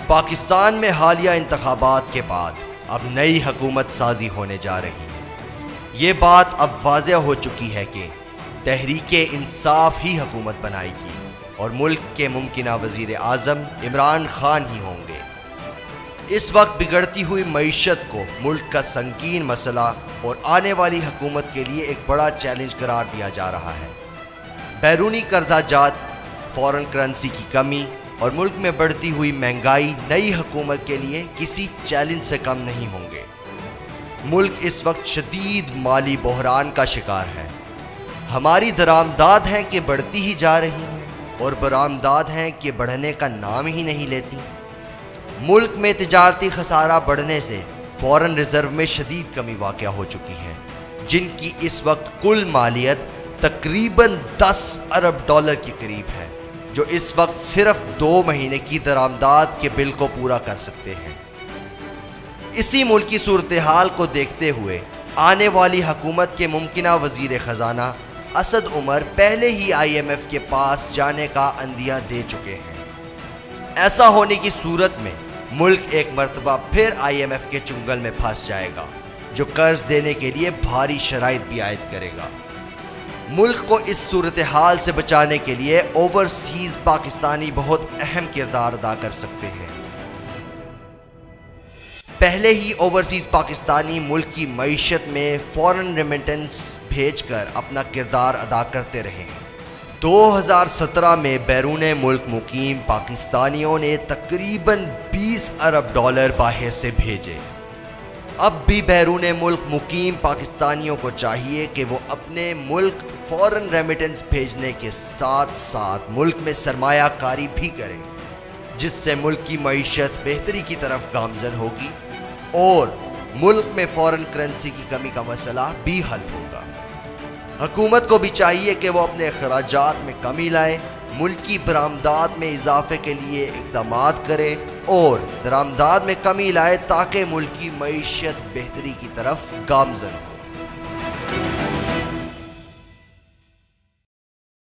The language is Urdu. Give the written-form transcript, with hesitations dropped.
پاکستان میں حالیہ انتخابات کے بعد اب نئی حکومت سازی ہونے جا رہی ہے۔ یہ بات اب واضح ہو چکی ہے کہ تحریک انصاف ہی حکومت بنائے گی اور ملک کے ممکنہ وزیر اعظم عمران خان ہی ہوں گے۔ اس وقت بگڑتی ہوئی معیشت کو ملک کا سنگین مسئلہ اور آنے والی حکومت کے لیے ایک بڑا چیلنج قرار دیا جا رہا ہے۔ بیرونی قرضہ جات، فارن کرنسی کی کمی اور ملک میں بڑھتی ہوئی مہنگائی نئی حکومت کے لیے کسی چیلنج سے کم نہیں ہوں گے۔ ملک اس وقت شدید مالی بحران کا شکار ہے۔ ہماری درآمدات ہیں کہ بڑھتی ہی جا رہی ہیں اور برآمدات ہیں کہ بڑھنے کا نام ہی نہیں لیتی۔ ملک میں تجارتی خسارہ بڑھنے سے فارن ریزرو میں شدید کمی واقع ہو چکی ہے، جن کی اس وقت کل مالیت تقریباً 10 ارب ڈالر کے قریب ہے، جو اس وقت صرف 2 مہینے کی درآمدات کے بل کو پورا کر سکتے ہیں۔ اسی ملکی صورتحال کو دیکھتے ہوئے آنے والی حکومت کے ممکنہ وزیر خزانہ اسد عمر پہلے ہی IMF کے پاس جانے کا عندیہ دے چکے ہیں۔ ایسا ہونے کی صورت میں ملک ایک مرتبہ پھر IMF کے چنگل میں پھنس جائے گا، جو قرض دینے کے لیے بھاری شرائط بھی عائد کرے گا۔ ملک کو اس صورتحال سے بچانے کے لیے اوورسیز پاکستانی بہت اہم کردار ادا کر سکتے ہیں۔ پہلے ہی اوورسیز پاکستانی ملک کی معیشت میں فارن ریمیٹنس بھیج کر اپنا کردار ادا کرتے رہے ہیں۔ 2017 میں بیرون ملک مقیم پاکستانیوں نے تقریباً 20 ارب ڈالر باہر سے بھیجے۔ اب بھی بیرون ملک مقیم پاکستانیوں کو چاہیے کہ وہ اپنے ملک فارن ریمیٹنس بھیجنے کے ساتھ ساتھ ملک میں سرمایہ کاری بھی کریں، جس سے ملک کی معیشت بہتری کی طرف گامزن ہوگی اور ملک میں فارن کرنسی کی کمی کا مسئلہ بھی حل ہوگا۔ حکومت کو بھی چاہیے کہ وہ اپنے اخراجات میں کمی لائے، ملکی برآمدات میں اضافے کے لیے اقدامات کرے اور درآمدات میں کمی لائے تاکہ ملک کی معیشت بہتری کی طرف گامزن ہو۔